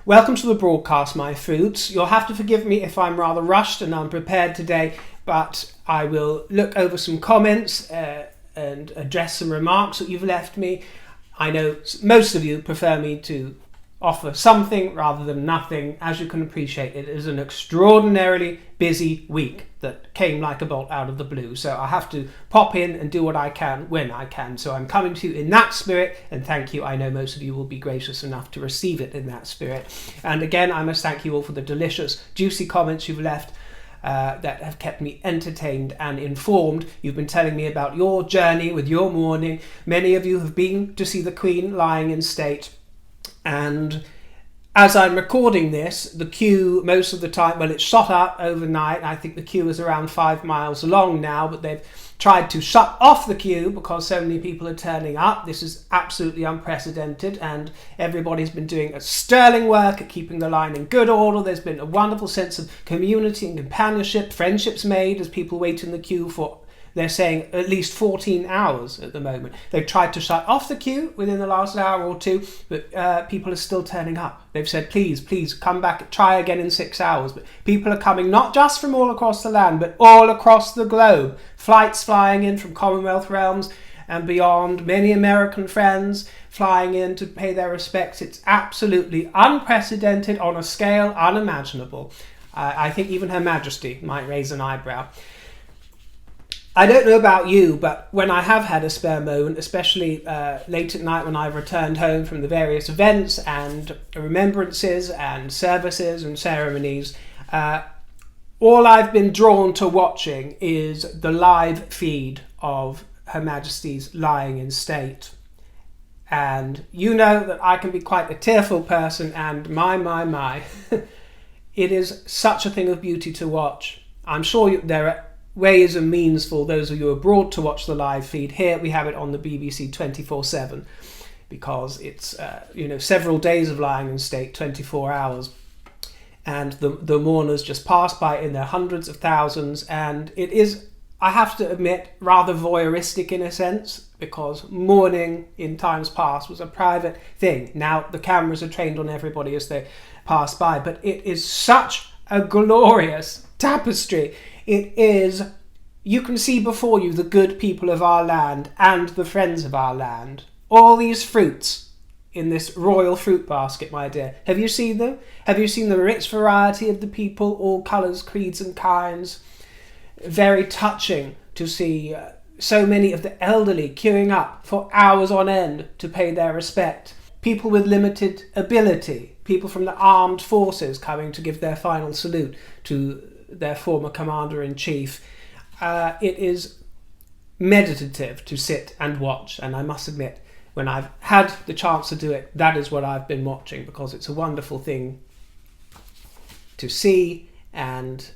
Welcome to the broadcast, my fruits. You'll have to forgive me if I'm rather rushed and unprepared today, but I will look over some comments and address some remarks that you've left me. I know most of you prefer me to offer something rather than nothing. As you can appreciate, it is an extraordinarily busy week that came like a bolt out of the blue. So I have to pop in and do what I can when I can. So I'm coming to you in that spirit, and thank you. I know most of you will be gracious enough to receive it in that spirit. And again, I must thank you all for the delicious, juicy comments you've left that have kept me entertained and informed. You've been telling me about your journey with your mourning. Many of you have been to see the Queen lying in state. And as I'm recording this, the queue most of the time, well, it's shot up overnight. I think the queue is around 5 miles long now, but they've tried to shut off the queue because so many people are turning up. This is absolutely unprecedented, and everybody's been doing a sterling work at keeping the line in good order. There's been a wonderful sense of community and companionship, friendships made as people wait in the queue for, they're saying, at least 14 hours at the moment. They've tried to shut off the queue within the last hour or two, but people are still turning up. They've said, please come back, try again in 6 hours. But people are coming not just from all across the land, but all across the globe. Flights flying in from Commonwealth realms and beyond. Many American friends flying in to pay their respects. It's absolutely unprecedented on a scale unimaginable. I think even Her Majesty might raise an eyebrow. I don't know about you, but when I have had a spare moment, especially late at night when I've returned home from the various events and remembrances and services and ceremonies, all I've been drawn to watching is the live feed of Her Majesty's lying in state. And you know that I can be quite a tearful person, and my, it is such a thing of beauty to watch. I'm sure there are ways and means for those of you abroad to watch the live feed. Here we have it on the BBC 24/7 because it's several days of lying in state, 24 hours, and the mourners just pass by in their hundreds of thousands, and it is, I have to admit, rather voyeuristic in a sense, because mourning in times past was a private thing. Now the cameras are trained on everybody as they pass by, but it is such a glorious tapestry. It is, you can see before you the good people of our land and the friends of our land. All these fruits in this royal fruit basket, my dear. Have you seen them? Have you seen the rich variety of the people, all colours, creeds and kinds? Very touching to see so many of the elderly queuing up for hours on end to pay their respect. People with limited ability, people from the armed forces coming to give their final salute to their former commander-in-chief. It is meditative to sit and watch, and I must admit, when I've had the chance to do it, that is what I've been watching, because it's a wonderful thing to see and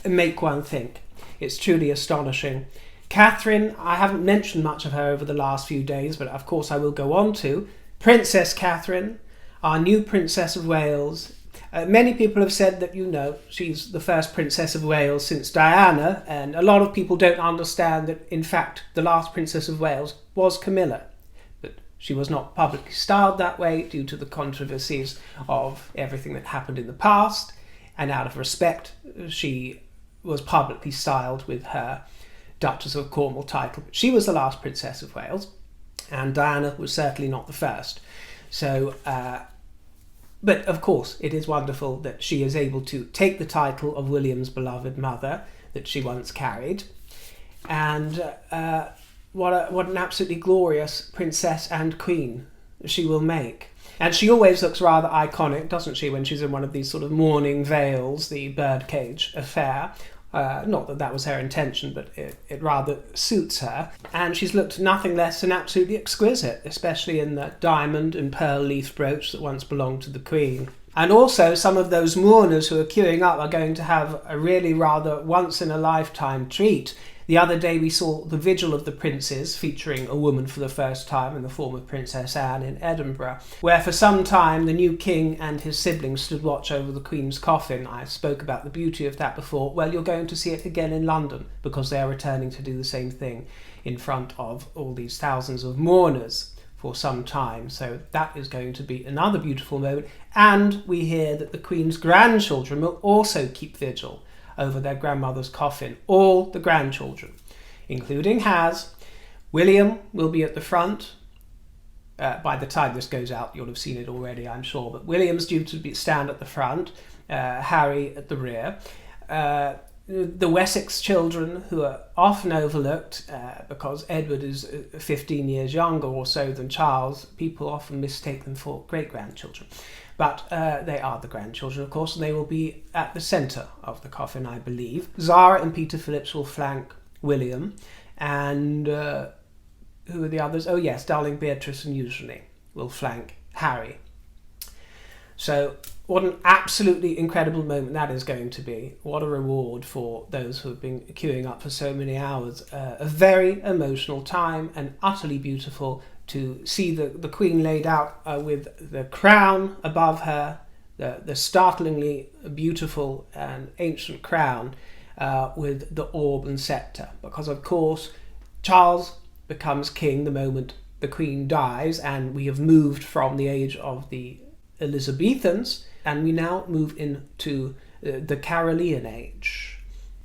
make one think. It's truly astonishing. Catherine, I haven't mentioned much of her over the last few days, but of course I will go on to. Princess Catherine, our new Princess of Wales. Many people have said that, she's the first Princess of Wales since Diana, and a lot of people don't understand that, in fact, the last Princess of Wales was Camilla. But she was not publicly styled that way due to the controversies of everything that happened in the past, and out of respect, she was publicly styled with her Duchess of Cornwall title. But she was the last Princess of Wales, and Diana was certainly not the first. So, but of course, it is wonderful that she is able to take the title of William's beloved mother that she once carried. And what an absolutely glorious princess and queen she will make. And she always looks rather iconic, doesn't she, when she's in one of these sort of mourning veils, the birdcage affair. Not that that was her intention, but it rather suits her. And she's looked nothing less than absolutely exquisite, especially in the diamond and pearl leaf brooch that once belonged to the Queen. And also, some of those mourners who are queuing up are going to have a really rather once-in-a-lifetime treat. The other day we saw the Vigil of the Princes, featuring a woman for the first time in the form of Princess Anne in Edinburgh, where for some time the new king and his siblings stood watch over the Queen's coffin. I spoke about the beauty of that before. Well, you're going to see it again in London, because they are returning to do the same thing in front of all these thousands of mourners for some time. So that is going to be another beautiful moment. And we hear that the Queen's grandchildren will also keep vigil over their grandmother's coffin. All the grandchildren, including Has. William will be at the front. By the time this goes out, you'll have seen it already, I'm sure. But William's due to stand at the front, Harry at the rear. The Wessex children, who are often overlooked because Edward is 15 years younger or so than Charles, people often mistake them for great-grandchildren. But they are the grandchildren, of course, and they will be at the centre of the coffin, I believe. Zara and Peter Phillips will flank William, and who are the others? Oh yes, darling Beatrice and Eugenie will flank Harry. So what an absolutely incredible moment that is going to be. What a reward for those who have been queuing up for so many hours. A very emotional time, and utterly beautiful to see the Queen laid out with the crown above her, the startlingly beautiful and ancient crown with the orb and sceptre. Because of course Charles becomes king the moment the Queen dies, and we have moved from the age of the Elizabethans, and we now move into the Carolean age.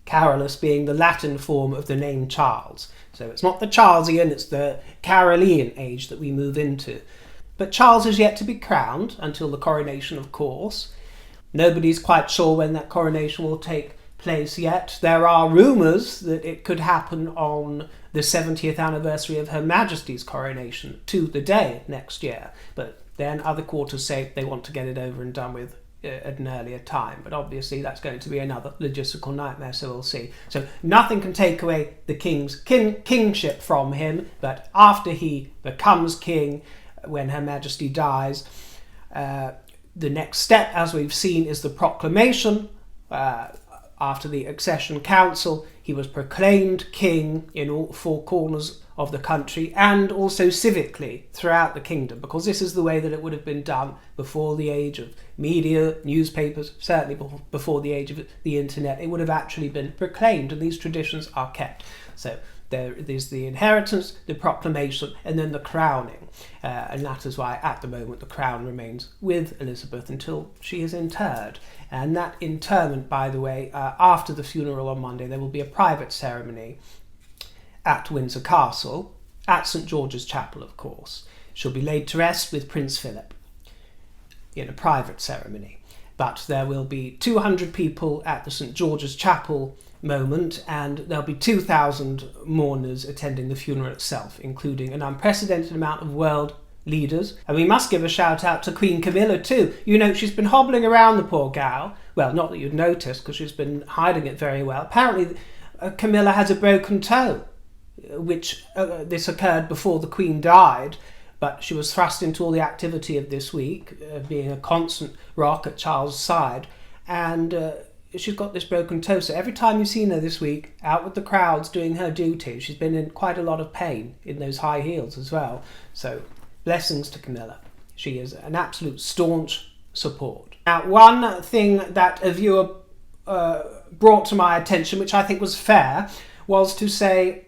Carolus being the Latin form of the name Charles. So it's not the Charlesian, it's the Carolean age that we move into. But Charles is yet to be crowned until the coronation, of course. Nobody's quite sure when that coronation will take place yet. There are rumours that it could happen on the 70th anniversary of Her Majesty's coronation, to the day next year. But then other quarters say they want to get it over and done with at an earlier time. But obviously that's going to be another logistical nightmare, so we'll see. So nothing can take away the king's kingship from him, but after he becomes king, when Her Majesty dies, the next step, as we've seen, is the proclamation. After the accession council, he was proclaimed king in all four corners of the country, and also civically throughout the kingdom, because this is the way that it would have been done before the age of media, newspapers, certainly before the age of the internet. It would have actually been proclaimed, and these traditions are kept. So there is the inheritance, the proclamation, and then the crowning. And that is why at the moment the crown remains with Elizabeth until she is interred. And that interment, by the way, after the funeral on Monday, there will be a private ceremony at Windsor Castle, at St George's Chapel, of course. She'll be laid to rest with Prince Philip in a private ceremony. But there will be 200 people at the St George's Chapel moment, and there'll be 2,000 mourners attending the funeral itself, including an unprecedented amount of world leaders. And we must give a shout out to Queen Camilla too. You know, she's been hobbling around, the poor gal. Well, not that you'd notice, because she's been hiding it very well. Apparently Camilla has a broken toe, which this occurred before the Queen died, but she was thrust into all the activity of this week, being a constant rock at Charles' side, and she's got this broken toe. So every time you've seen her this week, out with the crowds doing her duty, she's been in quite a lot of pain in those high heels as well. So blessings to Camilla. She is an absolute staunch support. Now, one thing that a viewer brought to my attention, which I think was fair, was to say,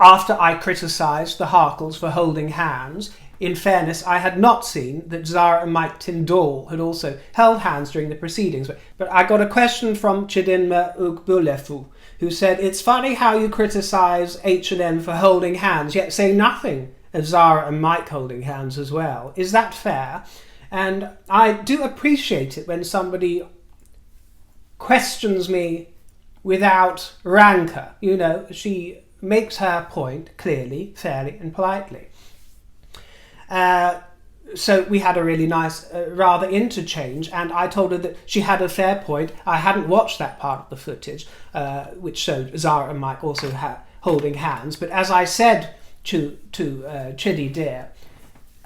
after I criticised the Harkles for holding hands, in fairness, I had not seen that Zara and Mike Tindall had also held hands during the proceedings. But I got a question from Chidinma Ugbulefu, who said, it's funny how you criticise H&M for holding hands, yet say nothing of Zara and Mike holding hands as well. Is that fair? And I do appreciate it when somebody questions me without rancour. You know, she makes her point clearly, fairly and politely. So we had a really nice, rather interchange, and I told her that she had a fair point. I hadn't watched that part of the footage, which showed Zara and Mike also holding hands. But as I said to Chidi dear,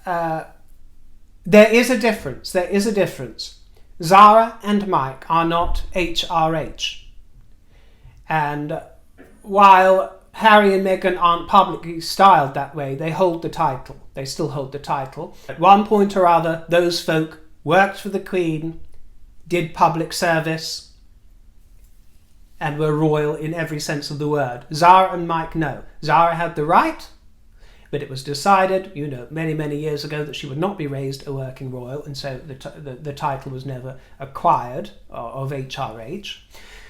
there is a difference. There is a difference. Zara and Mike are not HRH. And while Harry and Meghan aren't publicly styled that way, they hold the title. They still hold the title. At one point or other, those folk worked for the Queen, did public service, and were royal in every sense of the word. Zara and Mike, no. Zara had the right, but it was decided, many, many years ago that she would not be raised a working royal, and so the title was never acquired of HRH.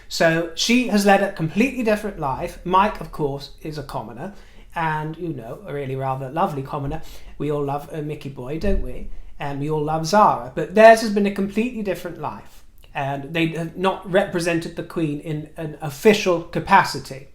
So she has led a completely different life. Mike, of course, is a commoner, and, a really rather lovely commoner. We all love Mickey Boy, don't we? And we all love Zara, but theirs has been a completely different life, and they have not represented the Queen in an official capacity.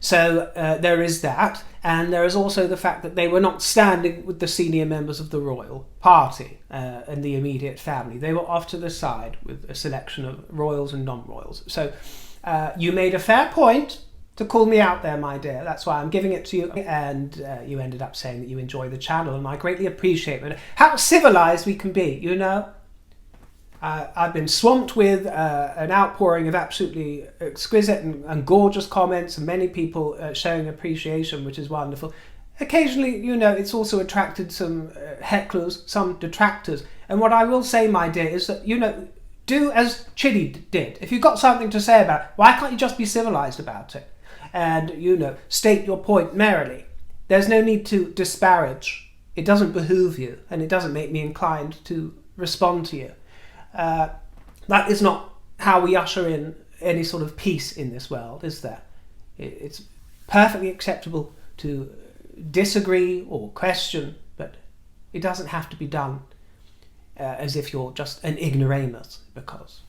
So there is that, and there is also the fact that they were not standing with the senior members of the royal party and the immediate family. They were off to the side with a selection of royals and non-royals. So you made a fair point to call me out there, my dear. That's why I'm giving it to you. And you ended up saying that you enjoy the channel, and I greatly appreciate it. How civilized we can be, I've been swamped with an outpouring of absolutely exquisite and gorgeous comments, and many people showing appreciation, which is wonderful. Occasionally, it's also attracted some hecklers, some detractors. And what I will say, my dear, is that, do as Chidi did. If you've got something to say about it, why can't you just be civilized about it? And, state your point merrily. There's no need to disparage. It doesn't behoove you, and it doesn't make me inclined to respond to you. That is not how we usher in any sort of peace in this world, is there? It's perfectly acceptable to disagree or question, but it doesn't have to be done as if you're just an ignoramus, because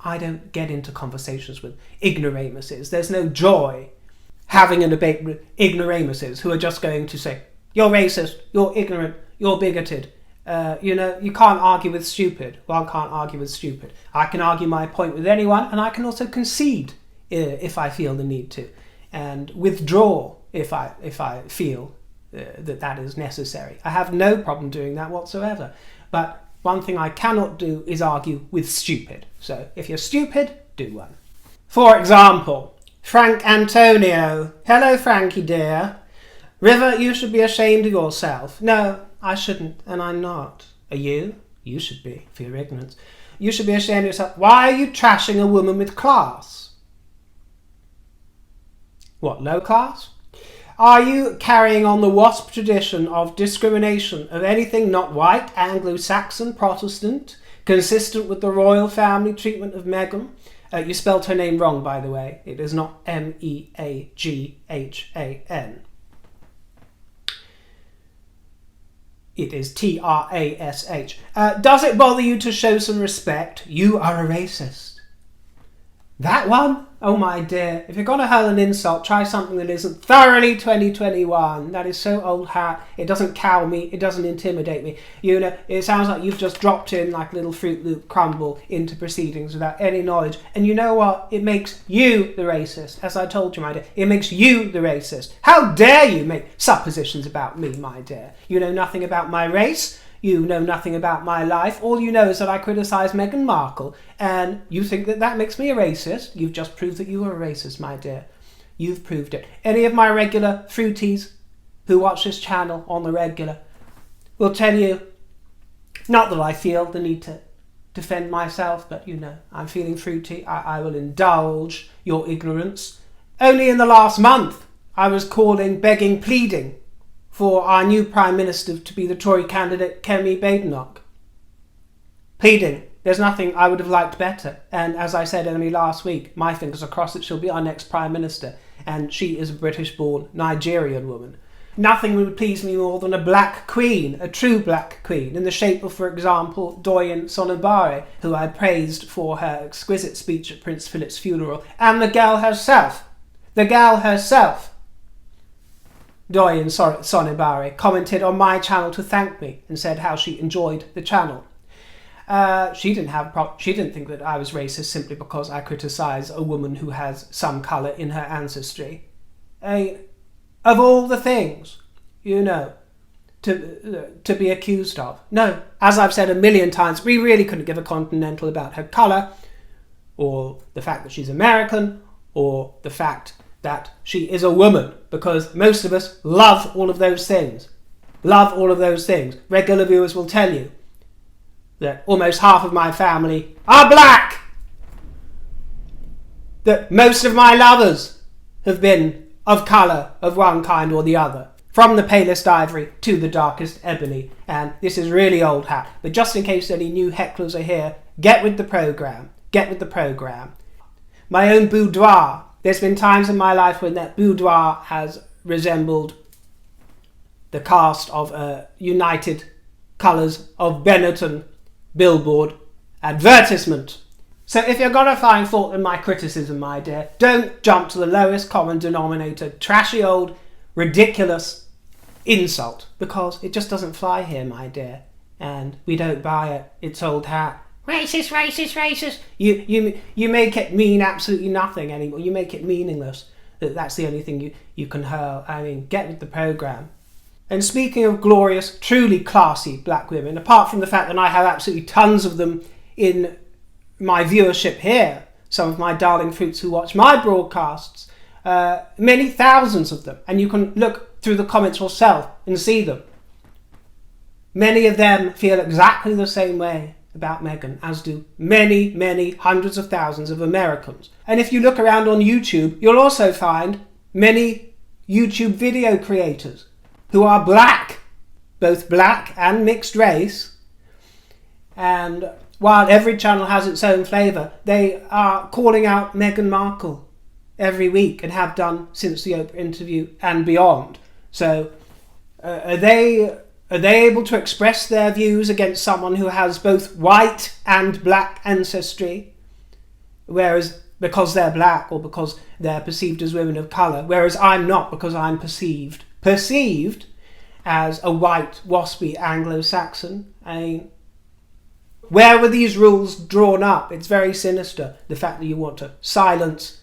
I don't get into conversations with ignoramuses. There's no joy having a debate with ignoramuses who are just going to say, you're racist, you're ignorant, you're bigoted. You can't argue with stupid. One can't argue with stupid. I can argue my point with anyone, and I can also concede if I feel the need to, and withdraw if I feel that is necessary. I have no problem doing that whatsoever. But one thing I cannot do is argue with stupid. So if you're stupid, do one. For example, Frank Antonio. Hello, Frankie dear. River, you should be ashamed of yourself. No, I shouldn't, and I'm not. Are you? You should be, for your ignorance. You should be ashamed of yourself. Why are you trashing a woman with class? What, low class? Are you carrying on the WASP tradition of discrimination of anything not white, Anglo-Saxon, Protestant, consistent with the royal family treatment of Meghan? You spelled her name wrong, by the way. It is not M-E-A-G-H-A-N. It is T-R-A-S-H. Does it bother you to show some respect? You are a racist. That one? Oh my dear, if you're going to hurl an insult, try something that isn't thoroughly 2021. That is so old hat. It doesn't cow me. It doesn't intimidate me. It sounds like you've just dropped in like a little Fruit Loop crumble into proceedings without any knowledge. And you know what? It makes you the racist. As I told you, my dear, it makes you the racist. How dare you make suppositions about me, my dear? You know nothing about my race. You know nothing about my life. All you know is that I criticise Meghan Markle, and you think that makes me a racist. You've just proved that you are a racist, my dear. You've proved it. Any of my regular fruities who watch this channel on the regular will tell you, not that I feel the need to defend myself, but I'm feeling fruity. I will indulge your ignorance. Only in the last month, I was calling, begging, pleading for our new Prime Minister to be the Tory candidate, Kemi Badenoch. Pleading. There's nothing I would have liked better. And as I said only last week, my fingers are crossed that she'll be our next Prime Minister. And she is a British-born Nigerian woman. Nothing would please me more than a black queen, a true black queen, in the shape of, for example, Doyen Sonobare, who I praised for her exquisite speech at Prince Philip's funeral, and the gal herself. Doyen Sonibari commented on my channel to thank me and said how she enjoyed the channel. She didn't think that I was racist simply because I criticise a woman who has some colour in her ancestry. Of all the things, to be accused of. No, as I've said a million times, we really couldn't give a continental about her colour, or the fact that she's American, or the fact that she is a woman, because most of us love all of those things. Regular viewers will tell you that almost half of my family are black. That most of my lovers have been of colour of one kind or the other. from the palest ivory to the darkest ebony. And this is really old hat, but just in case any new hecklers are here, get with the programme. Get with the programme. My own boudoir. There's been times in my life when that boudoir has resembled the cast of a United Colours of Benetton billboard advertisement. So if you're going to find fault in my criticism, my dear, don't jump to the lowest common denominator, trashy old, ridiculous insult, because it just doesn't fly here, my dear, and we don't buy it. It's old hat. Racist, racist, racist. You make it mean absolutely nothing anymore. You make it meaningless. That's the only thing you can hurl. I mean, get with the programme. And speaking of glorious, truly classy black women, apart from the fact that I have absolutely tons of them in my viewership here, some of my darling fruits who watch my broadcasts, many thousands of them, and you can look through the comments yourself and see them. Many of them feel exactly the same way about Meghan, as do many, many hundreds of thousands of Americans. And if you look around on YouTube, you'll also find many YouTube video creators who are black, both black and mixed race, and while every channel has its own flavour, they are calling out Meghan Markle every week and have done since the Oprah interview and beyond. So are they able to express their views against someone who has both white and black ancestry, whereas because they're black or because they're perceived as women of colour, whereas I'm not, because I'm perceived as a white, waspy Anglo-Saxon? I mean, where were these rules drawn up? It's very sinister, the fact that you want to silence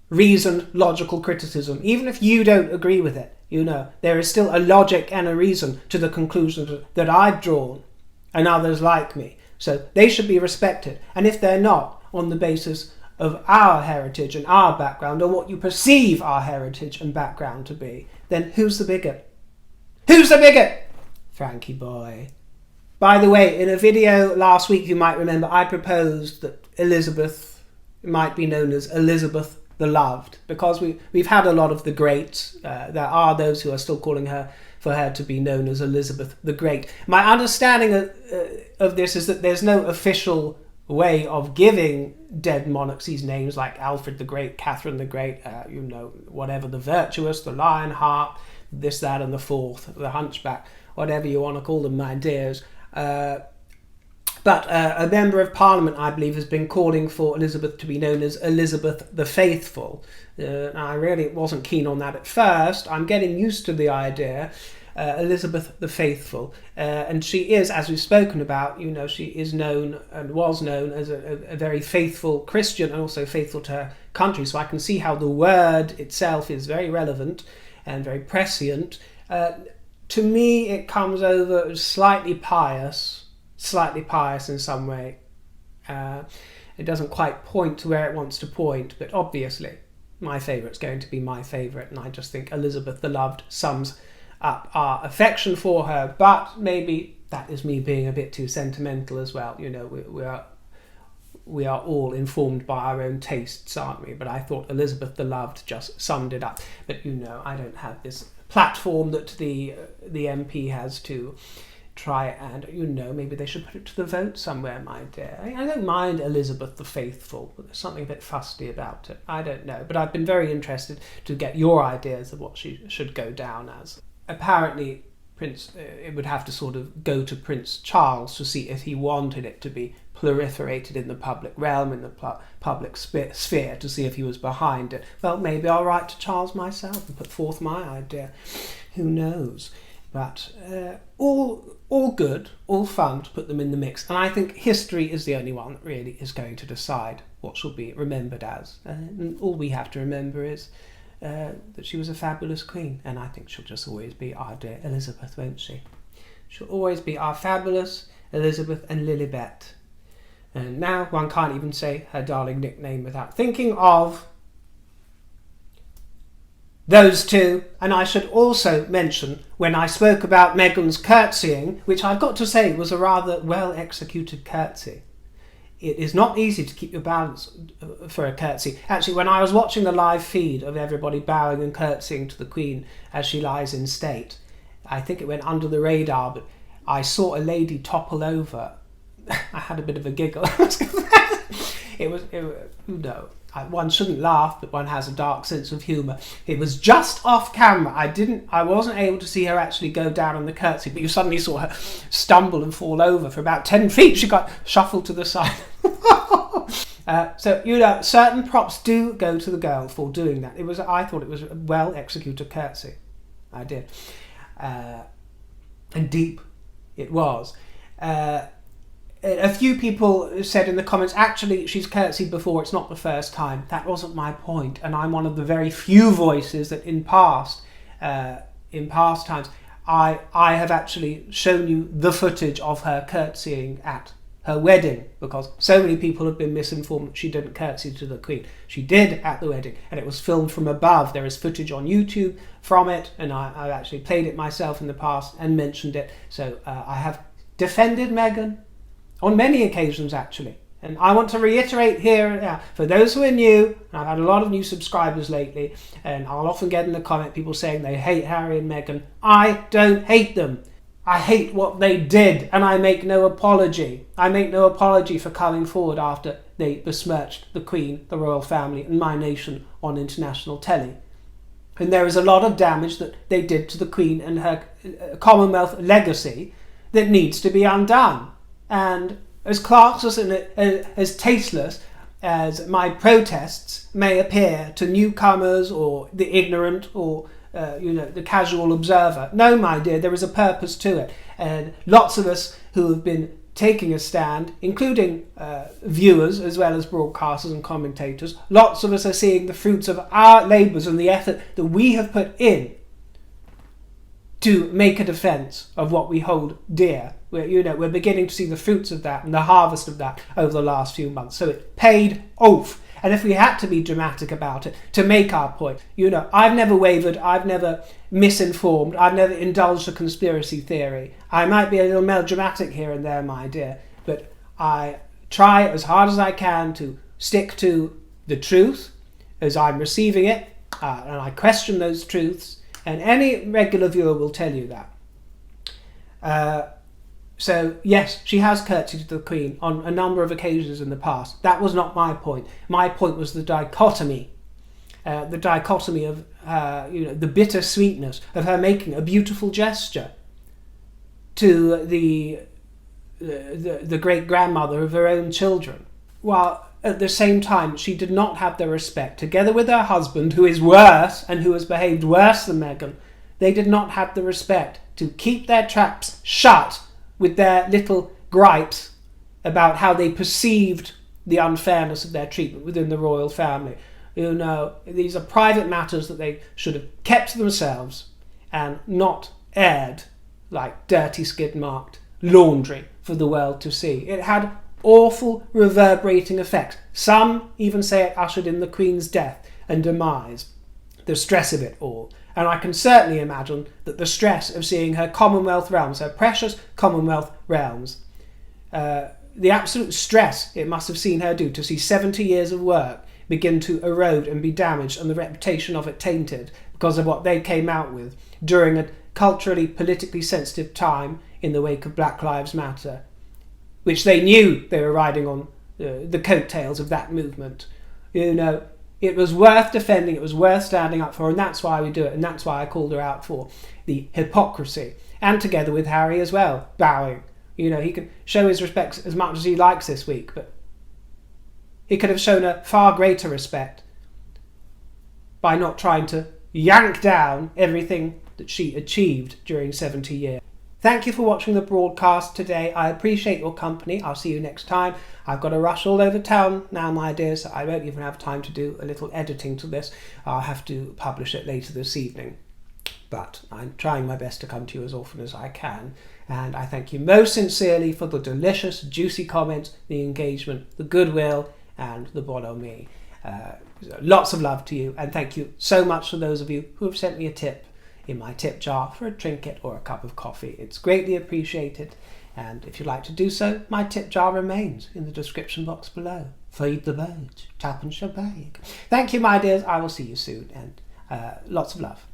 reasoned, logical criticism. Even if you don't agree with it, you know, there is still a logic and a reason to the conclusions that I've drawn, and others like me. So they should be respected. And if they're not, on the basis of our heritage and our background, or what you perceive our heritage and background to be, then who's the bigot? Who's the bigot? Frankie boy. By the way, in a video last week, you might remember, I proposed that Elizabeth might be known as Elizabeth the Loved, because we've had a lot of the greats. There are those who are still calling her for her to be known as Elizabeth the Great. My understanding of this is that there's no official way of giving dead monarchs these names, like Alfred the Great, Catherine the Great, whatever, the Virtuous, the Lionheart, this, that, and the fourth, the Hunchback, whatever you want to call them, my dears. But a member of Parliament, I believe, has been calling for Elizabeth to be known as Elizabeth the Faithful. I really wasn't keen on that at first. I'm getting used to the idea. Elizabeth the Faithful. And she is, as we've spoken about, she is known and was known as a very faithful Christian, and also faithful to her country. So I can see how the word itself is very relevant and very prescient. To me, it comes over as slightly pious in some way. It doesn't quite point to where it wants to point, but obviously my favourite's going to be my favourite, and I just think Elizabeth the Loved sums up our affection for her. But maybe that is me being a bit too sentimental as well. We are all informed by our own tastes, aren't we? But I thought Elizabeth the Loved just summed it up. But I don't have this platform that the MP has to try and, maybe they should put it to the vote somewhere, my dear. I don't mind Elizabeth the Faithful, but there's something a bit fusty about it. I don't know. But I've been very interested to get your ideas of what she should go down as. Apparently, it would have to sort of go to Prince Charles to see if he wanted it to be proliferated in the public realm, in the public sphere, to see if he was behind it. Well, maybe I'll write to Charles myself and put forth my idea. Who knows? But all good, all fun to put them in the mix. And I think history is the only one that really is going to decide what she'll be remembered as. And all we have to remember is that she was a fabulous queen. And I think she'll just always be our dear Elizabeth, won't she? She'll always be our fabulous Elizabeth and Lilibet. And now one can't even say her darling nickname without thinking of those two. And I should also mention, when I spoke about Meghan's curtsying, which I've got to say was a rather well executed curtsy, it is not easy to keep your balance for a curtsy. Actually, when I was watching the live feed of everybody bowing and curtsying to the Queen as she lies in state, I think it went under the radar, but I saw a lady topple over. I had a bit of a giggle. One shouldn't laugh, but one has a dark sense of humour. It was just off camera. I wasn't able to see her actually go down on the curtsy, but you suddenly saw her stumble and fall over for about 10 feet. She got shuffled to the side. So, certain props do go to the girl for doing that. I thought it was a well-executed curtsy. I did. And deep it was. A few people said in the comments, actually, she's curtsied before, it's not the first time. That wasn't my point, and I'm one of the very few voices that in past times, I have actually shown you the footage of her curtsying at her wedding, because so many people have been misinformed that she didn't curtsy to the Queen. She did at the wedding, and it was filmed from above. There is footage on YouTube from it, and I've actually played it myself in the past and mentioned it. So I have defended Meghan on many occasions, actually. And I want to reiterate here and now, for those who are new, and I've had a lot of new subscribers lately, and I'll often get in the comment people saying they hate Harry and Meghan. I don't hate them. I hate what they did, and I make no apology. I make no apology for coming forward after they besmirched the Queen, the royal family, and my nation on international telly. And there is a lot of damage that they did to the Queen and her Commonwealth legacy that needs to be undone. And as classless and as tasteless as my protests may appear to newcomers or the ignorant or the casual observer, no, my dear, there is a purpose to it. And lots of us who have been taking a stand, including viewers as well as broadcasters and commentators, lots of us are seeing the fruits of our labours and the effort that we have put in to make a defence of what we hold dear. We're beginning to see the fruits of that and the harvest of that over the last few months. So it paid off. And if we had to be dramatic about it to make our point, I've never wavered, I've never misinformed, I've never indulged a conspiracy theory. I might be a little melodramatic here and there, my dear, but I try as hard as I can to stick to the truth as I'm receiving it, and I question those truths, and any regular viewer will tell you that. So, yes, she has curtsied to the Queen on a number of occasions in the past. That was not my point. My point was the dichotomy. The dichotomy of, the bitter sweetness of her making a beautiful gesture to the great-grandmother of her own children, while at the same time she did not have the respect, together with her husband, who is worse and who has behaved worse than Meghan. They did not have the respect to keep their traps shut with their little gripes about how they perceived the unfairness of their treatment within the royal family. These are private matters that they should have kept to themselves and not aired like dirty skid-marked laundry for the world to see. It had awful reverberating effects. Some even say it ushered in the Queen's death and demise, the stress of it all. And I can certainly imagine that the stress of seeing her Commonwealth realms, her precious Commonwealth realms, the absolute stress it must have seen her do to see 70 years of work begin to erode and be damaged and the reputation of it tainted because of what they came out with during a culturally, politically sensitive time in the wake of Black Lives Matter, which they knew they were riding on the coattails of that movement. It was worth defending, it was worth standing up for, and that's why we do it, and that's why I called her out for the hypocrisy. And together with Harry as well, bowing. He can show his respect as much as he likes this week, but he could have shown a far greater respect by not trying to yank down everything that she achieved during 70 years. Thank you for watching the broadcast today. I appreciate your company. I'll see you next time. I've got to rush all over town now, my dears, so I won't even have time to do a little editing to this. I'll have to publish it later this evening. But I'm trying my best to come to you as often as I can. And I thank you most sincerely for the delicious, juicy comments, the engagement, the goodwill, and the bonhomie. Lots of love to you, and thank you so much for those of you who have sent me a tip in my tip jar for a trinket or a cup of coffee. It's greatly appreciated, And if you'd like to do so, my tip jar remains in the description box below. Feed the birds, tuppence a bag. Thank you, my dears. I will see you soon, and lots of love.